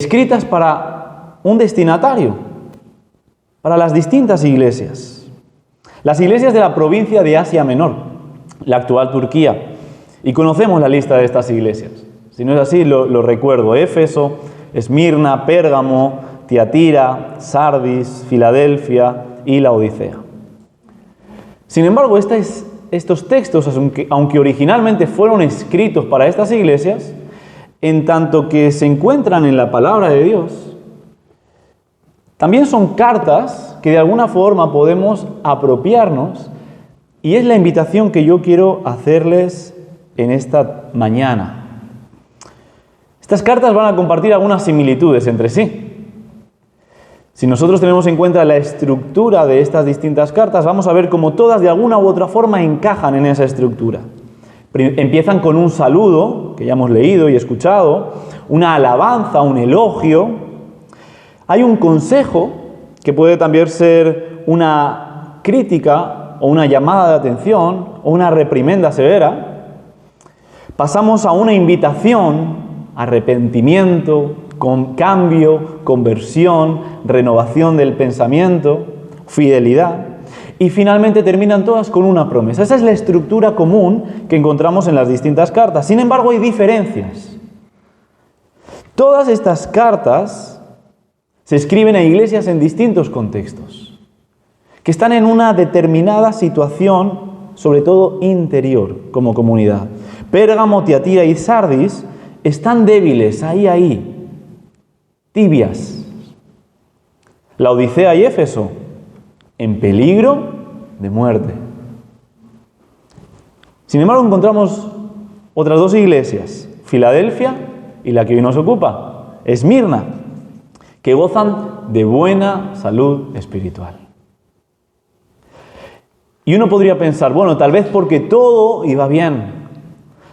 escritas para un destinatario, para las distintas iglesias. Las iglesias de la provincia de Asia Menor, la actual Turquía, y conocemos la lista de estas iglesias. Si no es así, lo recuerdo: Éfeso, Esmirna, Pérgamo, Tiatira, Sardis, Filadelfia y Laodicea. Sin embargo, estos textos, aunque originalmente fueron escritos para estas iglesias, en tanto que se encuentran en la palabra de Dios, también son cartas que de alguna forma podemos apropiarnos, y es la invitación que yo quiero hacerles en esta mañana. Estas cartas van a compartir algunas similitudes entre sí. Si nosotros tenemos en cuenta la estructura de estas distintas cartas, vamos a ver cómo todas de alguna u otra forma encajan en esa estructura. Empiezan con un saludo, que ya hemos leído y escuchado, una alabanza, un elogio. Hay un consejo, que puede también ser una crítica o una llamada de atención o una reprimenda severa. Pasamos a una invitación, arrepentimiento, con cambio, conversión, renovación del pensamiento, fidelidad. Y finalmente terminan todas con una promesa. Esa es la estructura común que encontramos en las distintas cartas. Sin embargo, hay diferencias. Todas estas cartas se escriben a iglesias en distintos contextos, que están en una determinada situación, sobre todo interior, como comunidad. Pérgamo, Tiatira y Sardis están débiles, ahí, tibias. Laodicea y Éfeso, en peligro de muerte. Sin embargo, encontramos otras dos iglesias, Filadelfia y la que hoy nos ocupa, Esmirna, que gozan de buena salud espiritual. Y uno podría pensar, bueno, tal vez porque todo iba bien,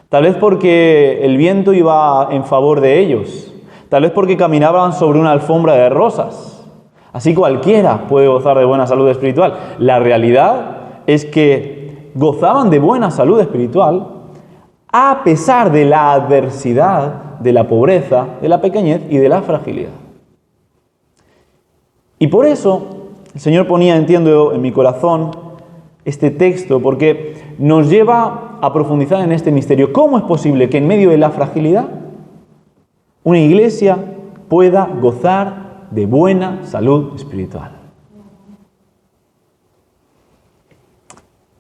tal vez porque el viento iba en favor de ellos, tal vez porque caminaban sobre una alfombra de rosas. Así cualquiera puede gozar de buena salud espiritual. La realidad es que gozaban de buena salud espiritual a pesar de la adversidad, de la pobreza, de la pequeñez y de la fragilidad. Y por eso el Señor ponía, entiendo, en mi corazón este texto, porque nos lleva a profundizar en este misterio. ¿Cómo es posible que en medio de la fragilidad una iglesia pueda gozar de buena salud espiritual?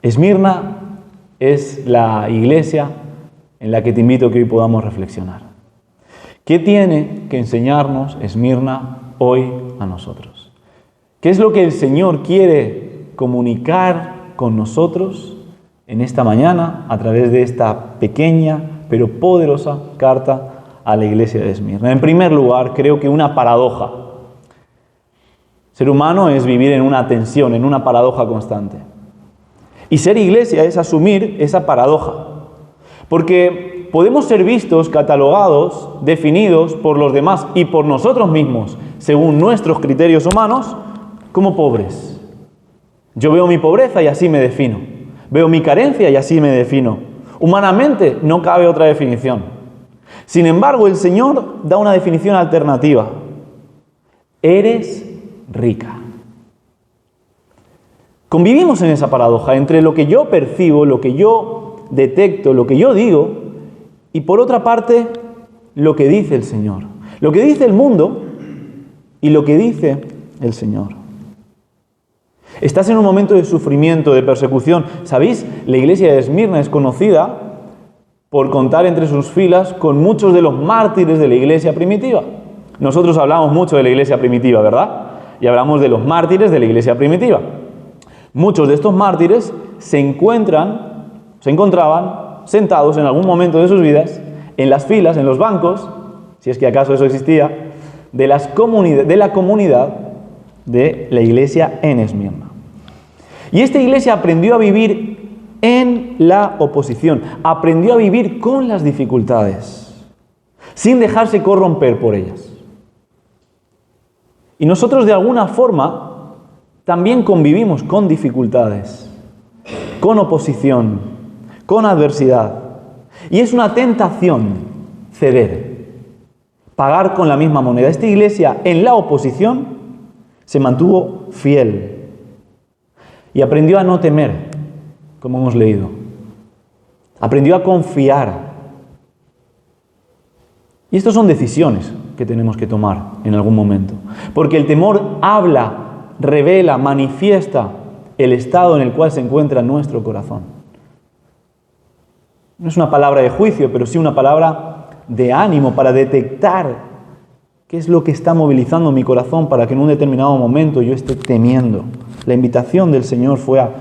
Esmirna es la iglesia en la que te invito a que hoy podamos reflexionar. ¿Qué tiene que enseñarnos Esmirna hoy a nosotros? ¿Qué es lo que el Señor quiere comunicar con nosotros en esta mañana a través de esta pequeña pero poderosa carta a la iglesia de Esmirna? En primer lugar, creo que una paradoja. Ser humano es vivir en una tensión, en una paradoja constante. Y ser iglesia es asumir esa paradoja. Porque podemos ser vistos, catalogados, definidos por los demás y por nosotros mismos, según nuestros criterios humanos, como pobres. Yo veo mi pobreza y así me defino. Veo mi carencia y así me defino. Humanamente no cabe otra definición. Sin embargo, el Señor da una definición alternativa. Eres rica. Convivimos en esa paradoja entre lo que yo percibo, lo que yo detecto, lo que yo digo, y por otra parte, lo que dice el Señor. Lo que dice el mundo y lo que dice el Señor. Estás en un momento de sufrimiento, de persecución. ¿Sabéis? La iglesia de Esmirna es conocida por contar entre sus filas con muchos de los mártires de la iglesia primitiva. Nosotros hablamos mucho de la iglesia primitiva, ¿verdad? Y hablamos de los mártires de la iglesia primitiva. Muchos de estos mártires se encontraban sentados en algún momento de sus vidas en las filas, en los bancos, si es que acaso eso existía, de la comunidad de la iglesia en Esmirna. Y esta iglesia aprendió a vivir en la oposición, aprendió a vivir con las dificultades, sin dejarse corromper por ellas. Y nosotros de alguna forma también convivimos con dificultades, con oposición, con adversidad. Y es una tentación ceder. pagar con la misma moneda. Esta iglesia, en la oposición, se mantuvo fiel y aprendió a no temer, como hemos leído. Aprendió a confiar. Y estas son decisiones que tenemos que tomar en algún momento. Porque el temor habla, revela, manifiesta el estado en el cual se encuentra nuestro corazón. No es una palabra de juicio, pero sí una palabra de ánimo para detectar qué es lo que está movilizando mi corazón para que en un determinado momento yo esté temiendo. La invitación del Señor fue a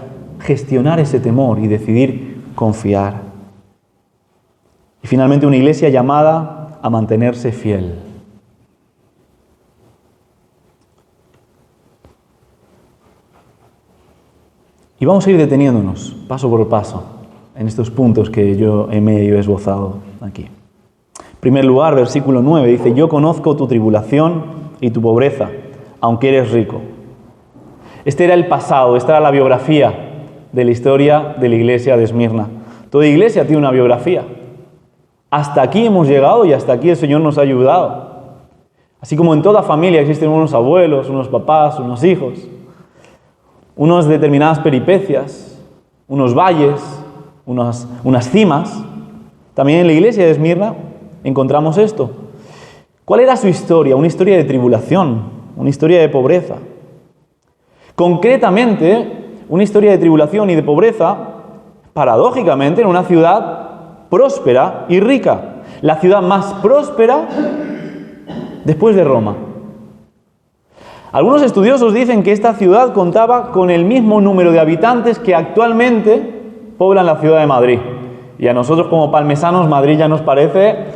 gestionar ese temor y decidir confiar. Y finalmente una iglesia llamada a mantenerse fiel. Y vamos a ir deteniéndonos paso por paso en estos puntos que yo he medio esbozado aquí. En primer lugar, versículo 9 dice: yo conozco tu tribulación y tu pobreza, aunque eres rico. Este era el pasado, esta era la biografía de la historia de la iglesia de Esmirna. Toda iglesia tiene una biografía. Hasta aquí hemos llegado y hasta aquí el Señor nos ha ayudado. Así como en toda familia existen unos abuelos, unos papás, unos hijos, unas determinadas peripecias, unos valles, unas cimas. También en la iglesia de Esmirna encontramos esto. ¿Cuál era su historia? Una historia de tribulación, una historia de pobreza. Concretamente, una historia de tribulación y de pobreza, paradójicamente, en una ciudad próspera y rica. La ciudad más próspera después de Roma. Algunos estudiosos dicen que esta ciudad contaba con el mismo número de habitantes que actualmente poblan la ciudad de Madrid. Y a nosotros como palmesanos, Madrid ya nos parece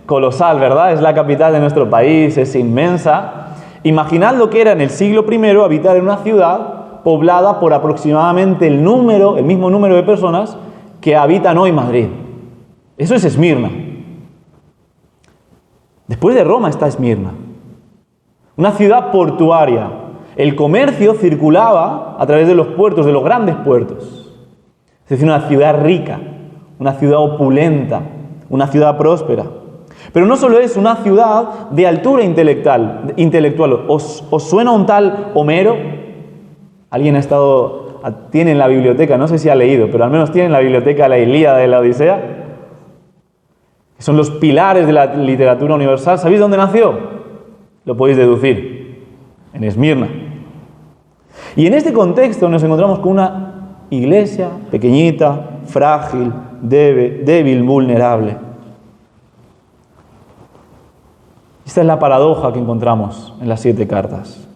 colosal, ¿verdad? Es la capital de nuestro país, es inmensa. Imaginad lo que era en el siglo I habitar en una ciudad poblada por aproximadamente el mismo número de personas que habitan hoy Madrid. Eso es Esmirna. Después de Roma está Esmirna. Una ciudad portuaria. El comercio circulaba a través de los puertos, de los grandes puertos. Es decir, una ciudad rica, una ciudad opulenta, una ciudad próspera. Pero no solo es una ciudad de altura intelectual. ¿Os suena un tal Homero? ¿Alguien tiene en la biblioteca, no sé si ha leído, pero al menos tiene en la biblioteca la Ilíada y la Odisea? Que son los pilares de la literatura universal. ¿Sabéis dónde nació? Lo podéis deducir. En Esmirna. Y en este contexto nos encontramos con una iglesia pequeñita, frágil, débil, vulnerable. Esta es la paradoja que encontramos en las 7 cartas.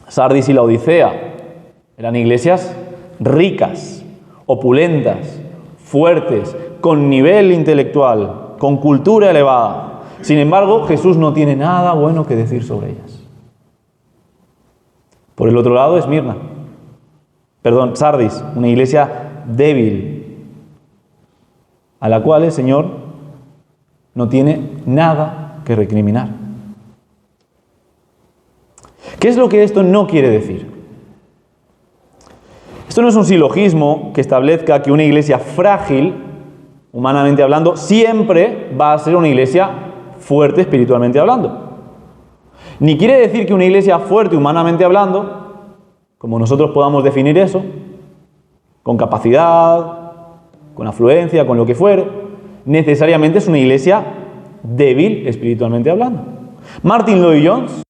Sardis y la Odisea eran iglesias ricas, opulentas, fuertes, con nivel intelectual, con cultura elevada. Sin embargo, Jesús no tiene nada bueno que decir sobre ellas. Por el otro lado, Sardis, una iglesia débil, a la cual el Señor no tiene nada que recriminar. ¿Qué es lo que esto no quiere decir? Esto no es un silogismo que establezca que una iglesia frágil, humanamente hablando, siempre va a ser una iglesia fuerte espiritualmente hablando. Ni quiere decir que una iglesia fuerte humanamente hablando, como nosotros podamos definir eso, con capacidad, con afluencia, con lo que fuere, necesariamente es una iglesia débil espiritualmente hablando. Martin Lloyd-Jones,